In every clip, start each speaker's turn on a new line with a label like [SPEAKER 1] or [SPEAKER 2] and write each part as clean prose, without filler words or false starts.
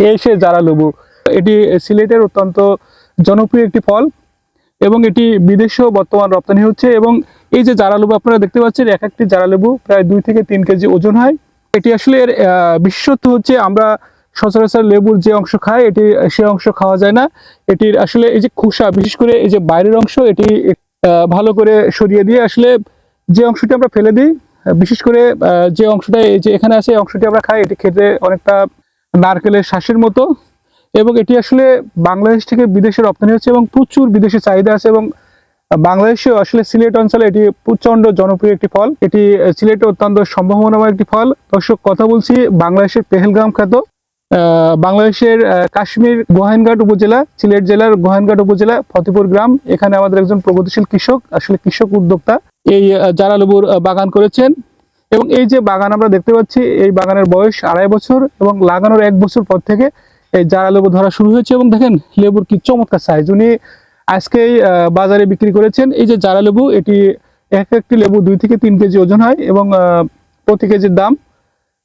[SPEAKER 1] এই সে জারা লেবু। এটি সিলেটের অত্যন্ত জনপ্রিয় একটি ফল এবং এটি বিদেশেও বর্তমান রপ্তানি হচ্ছে। এবং এই যে জারা লেবু আপনারা দেখতে পাচ্ছেন, এক একটি জারা লেবু প্রায় 2 থেকে 3 কেজি ওজন হয়। এটি আসলে এর বিশেষত্ব হচ্ছে আমরা সচরাচর লেবুর যে অংশ খাই এটি সে অংশ খাওয়া যায় না। এটির আসলে এই যে খোসা, বিশেষ করে এই যে বাইরের অংশ, এটি ভালো করে সরিয়ে দিয়ে আসলে যে অংশটি আমরা ফেলে দিই, বিশেষ করে যে অংশটা এই যে এখানে আছে এই অংশটি আমরা খাই, এটি খেতে অনেকটা নারকেলের শ্বাসের মতো। এবং এটি আসলে বাংলাদেশ থেকে বিদেশে রপ্তানি হচ্ছে এবং প্রচুর বিদেশে চাহিদা আছে। এবং বাংলাদেশেও আসলে সিলেট অঞ্চলে এটি প্রচন্ড জনপ্রিয় একটি ফল। এটি সিলেটে অত্যন্ত সম্ভাবনাময় একটি ফল। দর্শক, কথা বলছি বাংলাদেশের পেহেলগাম খ্যাত, বাংলাদেশের কাশ্মীর গোহাইনঘাট উপজেলা, সিলেট জেলার গোহাইনঘাট উপজেলা ফতেপুর গ্রাম। এখানে আমাদের একজন প্রগতিশীল কৃষক, আসলে কৃষক উদ্যোক্তা, এই জারা লেবুর বাগান করেছেন। এবং এই যে বাগান আমরা দেখতে পাচ্ছি, এই বাগানের বয়স 2.5 বছর এবং লাগানোর 1 বছর পর থেকে এই জারা লেবু ধরা শুরু হয়েছে। এবং দেখেন লেবুর কি চমৎকার সাইজ। উনি আজকেই বাজারে বিক্রি করেছেন এই যে জারা লেবু। এটি এক একটি লেবু 2 থেকে 3 কেজি ওজন হয় এবং প্রতি কেজির দাম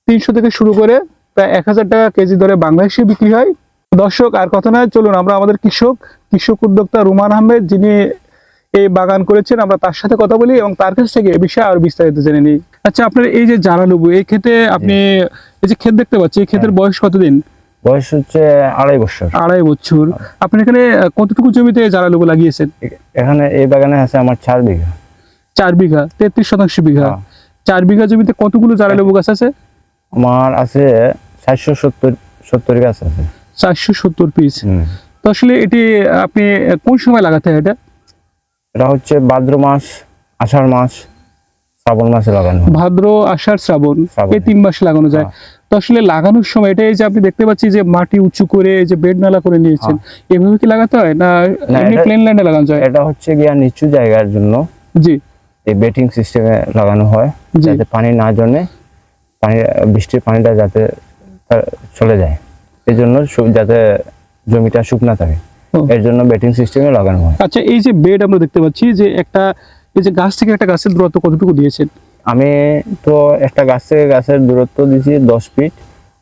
[SPEAKER 1] 300 থেকে শুরু করে প্রায় 1000 টাকা কেজি দরে বাংলাদেশে বিক্রি হয়। দর্শক, আর কথা নয়, চলুন আমরা আমাদের কৃষক উদ্যোক্তা রুমান আহমেদ, যিনি এই বাগান করেছেন, আমরা তার সাথে কথা বলি এবং তার কাছ থেকে এই বিষয়ে আরো বিস্তারিত জেনে নিই। আচ্ছা, আপনার এই যে জারা লেবু, এই ক্ষেতে আপনি এই যে ক্ষেত দেখতে পাচ্ছি, এই ক্ষেতের বয়স কতদিন?
[SPEAKER 2] বয়স হচ্ছে 2.5 বছর।
[SPEAKER 1] 2.5 বছর। আপনি এখানে কতটুকু জমিতে জারা লেবু লাগিয়েছেন?
[SPEAKER 2] এখানে এই বাগানে আছে আমার 4 বিঘা।
[SPEAKER 1] 4 বিঘা, 33 বিঘা। 4 বিঘা জমিতে কতগুলো জারা লেবু গাছ আছে?
[SPEAKER 2] আমার আছে 470 গাছ আছে।
[SPEAKER 1] 470 পিস। তো আসলে এটি আপনি কোন সময় লাগাতে হয়?
[SPEAKER 2] এটা হচ্ছে ভাদ্র মাস, আষাঢ় মাস, শ্রাবণ মাসে লাগানো।
[SPEAKER 1] ভাদ্র, আষাঢ়, শ্রাবণ, এই 3 মাসে লাগানো যায়। তো আসলে লাগানোর সময় এটা এই যে আপনি দেখতে পাচ্ছি যে মাটি উঁচু করে যে বেড নালা করে নিয়েছেন, এভাবে কি লাগাতে হয় না এমনি প্লেন ল্যান্ডে লাগানো যায়?
[SPEAKER 2] এটা হচ্ছে গিয়া নিচু জায়গার জন্য
[SPEAKER 1] জি
[SPEAKER 2] এই বেটিং সিস্টেমে লাগানো হয়, যাতে পানি না জমে, বৃষ্টির পানিটা যাতে চলে যায়, এই জন্য যাতে জমিটা শুকনা থাকে, এর জন্য বেটিং সিস্টেমে লাগানো হয়।
[SPEAKER 1] আচ্ছা, এই যে বেড আমরা দেখতে পাচ্ছি যে একটা, এই যে গাছ থেকে একটা গাছের দূরত্ব কতটুকু দিয়েছেন?
[SPEAKER 2] আমি তো একটা গাছ থেকে গাছের দূরত্ব দিয়েছি 10 ফিট,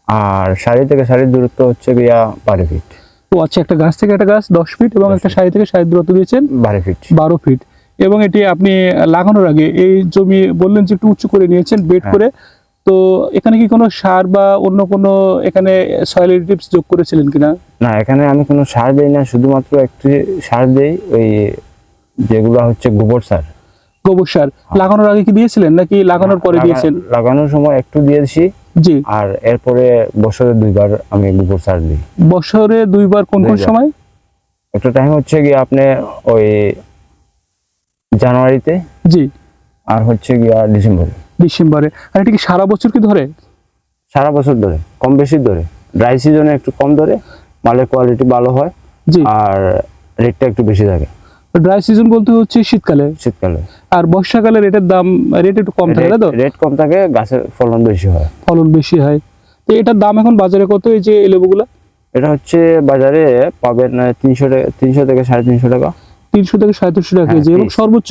[SPEAKER 2] আর সারি থেকে সারির দূরত্ব হচ্ছে গিয়া 12 ফিট।
[SPEAKER 1] ও আচ্ছা, একটা গাছ থেকে একটা গাছ 10 ফিট এবং একটা সারি থেকে সারির দূরত্ব দিয়েছেন
[SPEAKER 2] 12 ফিট।
[SPEAKER 1] 12 ফিট। এবং এটি আপনি লাগানোর আগে এই জমি বললেন যে একটু উঁচু করে নিয়েছেন বেড করে, তো এখানে কি কোনো সার বা অন্য কোনো এখানে সয়েল অ্যাডিটিভস যোগ করেছিলেন কিনা?
[SPEAKER 2] না, এখানে আমি কোনো সার দেই না, শুধুমাত্র একটি সার দেই, ওই যেগুলো হচ্ছে গোবর সার।
[SPEAKER 1] গোবর সার লাগানোর আগে কি দিয়েছিলেন নাকি লাগানোর পরে দিয়েছেন?
[SPEAKER 2] লাগানোর সময় একটু দিয়েছি।
[SPEAKER 1] জি।
[SPEAKER 2] আর এরপরে বছরে 2 বার আমি গোবর সার দিই।
[SPEAKER 1] বছরে 2 বার? কোন কোন সময়?
[SPEAKER 2] একটা টাইম হচ্ছে কি আপনি ওই জানুয়ারিতে,
[SPEAKER 1] জি,
[SPEAKER 2] আর হচ্ছে গিয়া
[SPEAKER 1] ডিসেম্বরে। আর এটা কি সারা বছর কি ধরে?
[SPEAKER 2] সারা বছর ধরে, কম বেশি ধরে। ড্রাই সিজনে একটু কম ধরে, মালের কোয়ালিটি ভালো হয়,
[SPEAKER 1] জি,
[SPEAKER 2] আর রেটটা একটু বেশি থাকে।
[SPEAKER 1] ড্রাই সিজন বলতে হচ্ছে শীতকালে। আর বর্ষাকালে রেট একটু কম থাকে, তাই তো?
[SPEAKER 2] রেট কম থাকে, গাছের ফলন বেশি হয়।
[SPEAKER 1] তো এটার দাম এখন বাজারে কত, এই যে লেবুগুলা?
[SPEAKER 2] এটা হচ্ছে বাজারে পাবেন 300 থেকে 350 টাকা।
[SPEAKER 1] 300 থেকে 350 টাকা কেজি এবং সর্বোচ্চ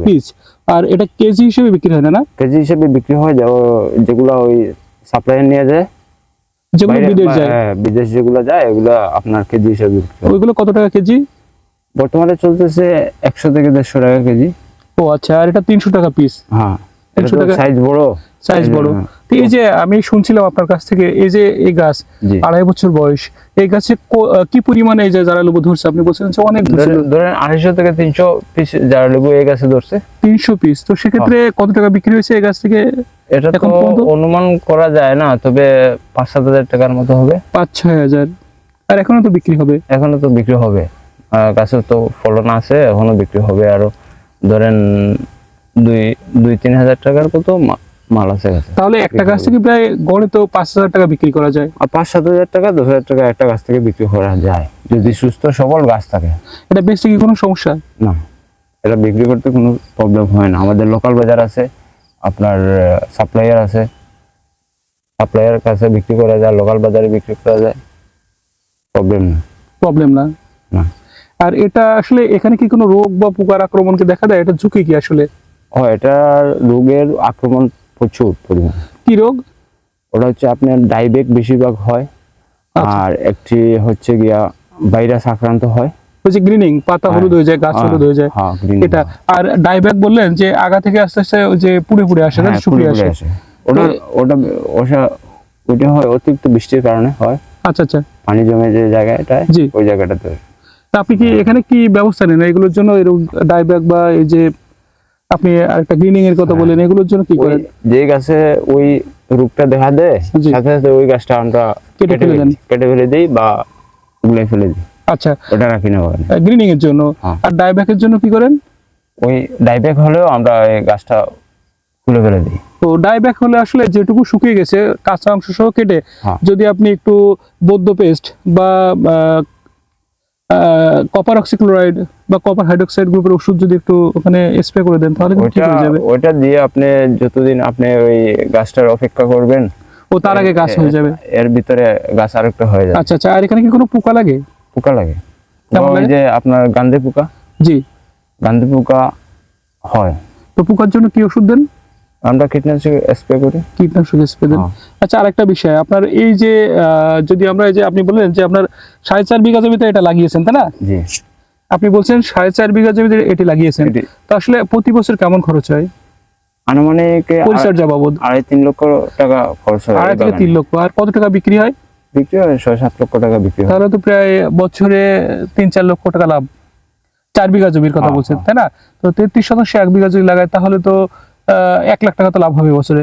[SPEAKER 1] পিস। আর এটা কেজি হিসেবে বিক্রি হয় না?
[SPEAKER 2] কেজি হিসেবে বিক্রি হয়, যেগুলো ওই সাপ্লায়ার নিয়ে যায়,
[SPEAKER 1] যেগুলো বিদেশ যায়।
[SPEAKER 2] বিদেশ যেগুলো যায় ওগুলো আপনার কেজি হিসেবে বিক্রি হয়।
[SPEAKER 1] ওইগুলো কত টাকা কেজি?
[SPEAKER 2] বর্তমানে চলতেছে 100 থেকে 150 টাকা কেজি।
[SPEAKER 1] ও আচ্ছা, আর এটা 300 টাকা পিস?
[SPEAKER 2] হ্যাঁ,
[SPEAKER 1] 300 টাকা।
[SPEAKER 2] সাইজ বড়।
[SPEAKER 1] তো এই যে আমি শুনছিলাম আপনার কাছ থেকে, এই যে এই গাছ 2.5 বছর বয়স, এই গাছে কি পরিমাণে এই যে জারা লেবু ধরছে? আপনি বলছেন যে অনেক ধরছে,
[SPEAKER 2] ধরেন 250 থেকে 300 পিস জারা লেবু এই গাছে ধরছে।
[SPEAKER 1] 300 পিস। তো সেক্ষেত্রে কত টাকা বিক্রি হয়েছে এই গাছ থেকে?
[SPEAKER 2] এটা তো অনুমান করা যায় না, তবে 5-7 হাজার টাকার মতো হবে।
[SPEAKER 1] 5-6 হাজার। আর এখনো তো বিক্রি হবে?
[SPEAKER 2] গাছের তো ফলন আছে, এখনো বিক্রি হবে। আরো ধরেন 2-3 হাজার টাকার কত মাল আছে গাছে।
[SPEAKER 1] তাহলে একটা গাছ থেকে প্রায় গড়ে তো 5,000 টাকা বিক্রি করা যায়।
[SPEAKER 2] আর 5-7 হাজার টাকা, 10 হাজার টাকা একটা গাছ থেকে বিক্রি করা যায়, যদি সুস্থ সবল গাছ থাকে। এটা
[SPEAKER 1] বেচতে কি কোনো সমস্যা?
[SPEAKER 2] না, এটা বিক্রি করতে কোনো প্রবলেম হয় না। আমাদের লোকাল বাজার আছে, আপনার সাপ্লায়ার আছে, সাপ্লায়ার কাছে বিক্রি করা যায়, লোকাল বাজারে বিক্রি করা যায়, প্রবলেম না। আর এটা আসলে এখানে কি কোনো রোগ বা পোকার আক্রমণকে দেখা দেয়? এটা ঝুঁকি কি আসলে? এটা রোগের আক্রমণ প্রচুর পরিমাণ।
[SPEAKER 1] কি রোগ?
[SPEAKER 2] ওটা হচ্ছে আপনার ডাইবেক বেশিরভাগ হয়,
[SPEAKER 1] আচ্ছা।
[SPEAKER 2] আর একটি হচ্ছে গিয়া ভাইরাস আক্রান্ত হয়।
[SPEAKER 1] ওই যে গ্রিনিং, পাতা হলুদ হয়ে যায়, গাছ হলুদ হয়ে যায়,
[SPEAKER 2] হ্যাঁ, green
[SPEAKER 1] এটা।
[SPEAKER 2] হয়।
[SPEAKER 1] আর ডাইব্যাক বললেন যে আগা থেকে আস্তে আস্তে ওই যে পুড়ে পুড়ে আসে,
[SPEAKER 2] হ্যাঁ,
[SPEAKER 1] শুকিয়ে
[SPEAKER 2] পুরোপুরি
[SPEAKER 1] আসে।
[SPEAKER 2] আসে। ওটা ওটা ওটা ওটা হয় অতিরিক্ত বৃষ্টির কারণে হয়,
[SPEAKER 1] আচ্ছা আচ্ছা,
[SPEAKER 2] পানি জমে যে জায়গাটায়,
[SPEAKER 1] জি।
[SPEAKER 2] ওই জায়গাটাতে।
[SPEAKER 1] তা আপনি কি এখানে কি ব্যবস্থা নেন এগুলোর জন্য, এরকম ডাইব্যাক বা এই যে আপনি আরেকটা গ্রিনিং এর কথা বলেন, এগুলোর জন্য কি
[SPEAKER 2] ওই
[SPEAKER 1] করেন?
[SPEAKER 2] যে গাছে ওই রোগটা দেখা দেয়,
[SPEAKER 1] জি।
[SPEAKER 2] সাথে সাথে ওই গাছটা আমরা
[SPEAKER 1] কেটে ফেলে দেন।
[SPEAKER 2] কেটে ফেলে দিই বা উগলে ফেলে দিই,
[SPEAKER 1] আচ্ছা,
[SPEAKER 2] ওটা রাখি না ওখানে।
[SPEAKER 1] গ্রিনিং এর জন্য।
[SPEAKER 2] হ্যাঁ।
[SPEAKER 1] আর ডাইব্যাকের জন্য কি করেন?
[SPEAKER 2] ওই ডাইব্যাক হলেও আমরা এই গাছটা খুলে ফেলে দিই।
[SPEAKER 1] তো ডাইব্যাক হলে আসলে যেটুকু শুকিয়ে গেছে কাঁচা অংশ সহ কেটে,
[SPEAKER 2] হ্যাঁ।
[SPEAKER 1] যদি আপনি একটু বৌদ্ধ পেস্ট বা কপার অক্সিক্লোরাইড বা কপার হাইড্রোক্সাইড গ্রুপের ওষুধ যদি একটু ওখানে স্প্রে করে দেন, তাহলে কিন্তু ঠিক
[SPEAKER 2] ওইটা
[SPEAKER 1] হয়ে যাবে।
[SPEAKER 2] ওইটা দিয়ে আপনি যতদিন আপনি ওই গাছটার অপেক্ষা করবেন,
[SPEAKER 1] ও তার আগে গাছ হয়ে যাবে।
[SPEAKER 2] এর ভিতরে গাছ আরেকটা হয়ে যাবে।
[SPEAKER 1] আচ্ছা আচ্ছা। আর এখানে কি কোনো পোকা লাগে?
[SPEAKER 2] পোকা লাগে।
[SPEAKER 1] কেমন
[SPEAKER 2] ওই
[SPEAKER 1] লাগে?
[SPEAKER 2] যে আপনার গান্ধী পোকা,
[SPEAKER 1] জি।
[SPEAKER 2] গান্ধী পোকা হয়,
[SPEAKER 1] তো পোকার জন্য কি ওষুধ দেন?
[SPEAKER 2] আমরা কীটনাশক স্প্রে করি।
[SPEAKER 1] কীটনাশক স্প্রে দেন।
[SPEAKER 2] হ্যাঁ।
[SPEAKER 1] আচ্ছা, আরেকটা বিষয়, আপনার এই যে যদি আমরা এই যে আপনি বললেন যে আপনার 4.5 বিঘা জমিতে এটা লাগিয়েছেন, তাই না?
[SPEAKER 2] জি।
[SPEAKER 1] আপনি বলছেন 4.5 বিঘা জমিতে এটি লাগিয়েছেন,
[SPEAKER 2] এটি-
[SPEAKER 1] তো আসলে প্রতি বছর কেমন খরচ হয়
[SPEAKER 2] আনুমানিক
[SPEAKER 1] পরিচর্যা বাবদ?
[SPEAKER 2] 2.5-3 লক্ষ টাকা খরচ হয়।
[SPEAKER 1] 2.5 থেকে 3 লক্ষ। আর কত টাকা বিক্রি হয়?
[SPEAKER 2] বিক্রি হয় 6-7 লক্ষ টাকা বিক্রি হয়।
[SPEAKER 1] তাহলে তো প্রায় বছরে 3-4 লক্ষ টাকা লাভ। 4 বিঘা জমির কথা
[SPEAKER 2] হ্যাঁ,
[SPEAKER 1] বলছেন,
[SPEAKER 2] হ্যাঁ।
[SPEAKER 1] তাই না? তো 33% 1 বিঘা যদি লাগায় তাহলে তো 1 লাখ টাকা তো লাভ হবে বছরে।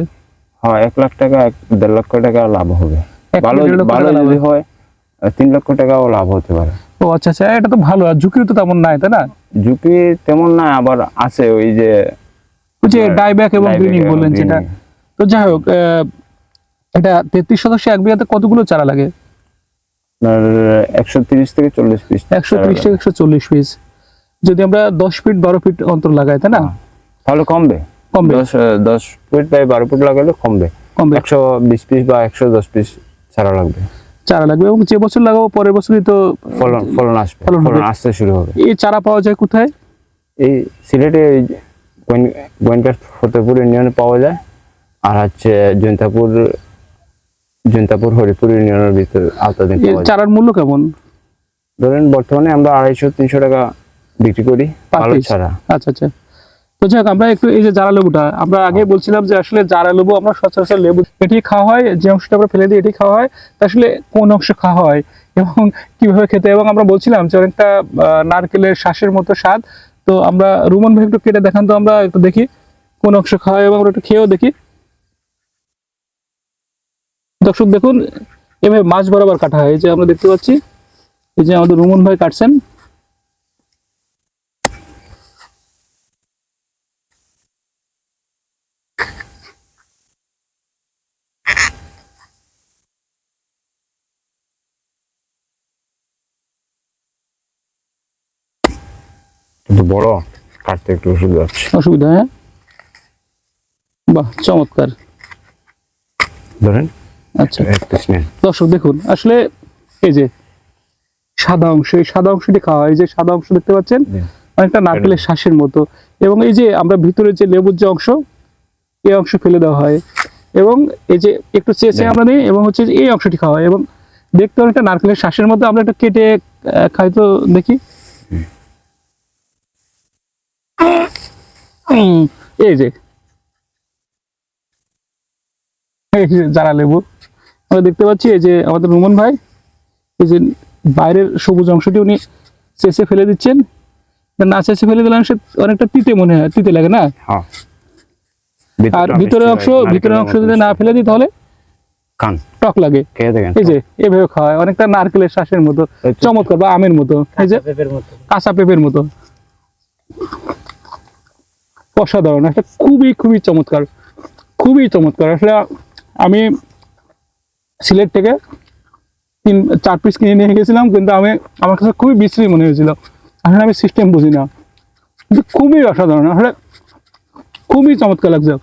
[SPEAKER 2] হ্যাঁ, 1 লাখ টাকা 1.5 লক্ষ টাকা লাভ হবে।
[SPEAKER 1] 1
[SPEAKER 2] ভালো
[SPEAKER 1] থেকে 1.5 লক্ষ
[SPEAKER 2] ভালো
[SPEAKER 1] টাকা লাভ
[SPEAKER 2] যদি
[SPEAKER 1] হবে।
[SPEAKER 2] হয় 3 লক্ষ টাকাও লাভ হতে পারে।
[SPEAKER 1] ও আচ্ছা আচ্ছা, এটা তো ভালো। আর ঝুঁকিও তো তেমন নাই, তাই না?
[SPEAKER 2] ঝুঁকি তেমন না, আবার আছে ওই যে
[SPEAKER 1] ওই যে
[SPEAKER 2] আপনার
[SPEAKER 1] ডাইব্যাক এবং
[SPEAKER 2] dieback
[SPEAKER 1] গ্রিনিং
[SPEAKER 2] এবং
[SPEAKER 1] বললেন যেটা।
[SPEAKER 2] greening।
[SPEAKER 1] তো যাই হোক, এটা 33% 1 বিঘাতে কতগুলো চারা লাগে?
[SPEAKER 2] আপনার 130 থেকে 40 পিস
[SPEAKER 1] 130 থেকে 140 পিস। যদি আমরা 10 ফিট 12 ফিট অন্তর লাগাই, তাই না?
[SPEAKER 2] তাহলে কমবে।
[SPEAKER 1] কমবে।
[SPEAKER 2] 10 ফুট বা 12 ফুট লাগালে কমবে।
[SPEAKER 1] কমবে।
[SPEAKER 2] 120 পিস বা 110 পিস চারা লাগবে।
[SPEAKER 1] চারা লাগবে, এবং যে বছর লাগাবো পরের বছরই তো
[SPEAKER 2] ফলন আসবে,
[SPEAKER 1] ফলন হবে।
[SPEAKER 2] ফলন আসতে শুরু হবে।
[SPEAKER 1] এই চারা পাওয়া যায় কোথায়?
[SPEAKER 2] এই সিলেটে গোয়েনঘাট ফতেপুর ইউনিয়নে পাওয়া যায়, আর হচ্ছে জৈন্তাপুর হরিপুর ইউনিয়নের ভিতর আওতাধীন
[SPEAKER 1] এই
[SPEAKER 2] পাওয়া যায়।
[SPEAKER 1] চারার মূল্য কেমন?
[SPEAKER 2] ধরেন বর্তমানে আমরা 250-300 টাকা বিক্রি করি
[SPEAKER 1] Per
[SPEAKER 2] ভালো
[SPEAKER 1] piece?
[SPEAKER 2] ছাড়া।
[SPEAKER 1] আচ্ছা আচ্ছা। তো যাক, আমরা একটু এই যে জারা লেবুটা, আমরা আগে বলছিলাম যে আসলে জারা লেবু আমরা সচরাচর লেবু এটি খাওয়া হয়, যে অংশটা আমরা ফেলে দিই এটি খাওয়া হয়, তা আসলে কোন অংশ খাওয়া হয় এবং কিভাবে খেতে, এবং আমরা বলছিলাম যে অনেকটা নারকেলের শ্বাসের মতো স্বাদ। তো আমরা রুমন ভাই একটু কেটে দেখান তো, আমরা একটু দেখি কোন অংশ খাওয়া হয় এবং আমরা একটু খেয়েও দেখি। দর্শক দেখুন, এভাবে মাছ বরাবর কাটা হয়, এই যে আমরা দেখতে পাচ্ছি, এই যে আমাদের রুমন ভাই কাটছেন।
[SPEAKER 2] কিন্তু বড়, কাটতে একটু অসুবিধা হচ্ছে।
[SPEAKER 1] অসুবিধা? হ্যাঁ, বাহ, চমৎকার।
[SPEAKER 2] ধরেন
[SPEAKER 1] আচ্ছা,
[SPEAKER 2] এক পিস নেন।
[SPEAKER 1] দর্শক দেখুন, আসলে এই যে সাদা অংশ, এই সাদা অংশটি খাওয়া হয়, এই যে সাদা অংশ দেখতে পাচ্ছেন,
[SPEAKER 2] জি।
[SPEAKER 1] অনেকটা নারকেলের শ্বাসের মতো। এবং এই যে আমরা ভিতরে যে লেবুর যে অংশ, এই অংশ ফেলে দেওয়া হয়, এবং এই যে একটু চেঁচে আমরা নিই, এবং হচ্ছে যে এই অংশটি খাওয়া হয়, এবং দেখতে অনেকটা নারকেলের শ্বাসের মতো। আমরা একটু কেটে খাই তো দেখি। এই যে জারা লেবু আমরা দেখতে পাচ্ছি, এই যে আমাদের রুমন ভাই এই যে বাইরের সবুজ অংশটি উনি চেঁচে ফেলে দিচ্ছেন। না চেঁচে ফেলে দিলে সে অনেকটা তিতে মনে হয়, তিতে লাগে না?
[SPEAKER 2] হ্যাঁ।
[SPEAKER 1] আর ভিতরের অংশ যদি না ফেলে দিই তাহলে
[SPEAKER 2] কান
[SPEAKER 1] টক লাগে।
[SPEAKER 2] খেয়ে দেখেন।
[SPEAKER 1] এই যে এভাবে খাওয়া হয়, অনেকটা নারকেলের শ্বাসের মতো, চমৎকার, বা আমের মতো, এই যে কাঁচা পেঁপের মতো। অসাধারণ, একটা খুবই খুবই চমৎকার, খুবই চমৎকার। আসলে আমি সিলেট থেকে 3-4 পিস কিনে নিয়ে গেছিলাম, কিন্তু আমার কাছে খুবই বিশ্রী মনে হয়েছিল। আসলে আমি সিস্টেম বুঝি না, কিন্তু খুবই অসাধারণ, আসলে খুবই চমৎকার লাগছে।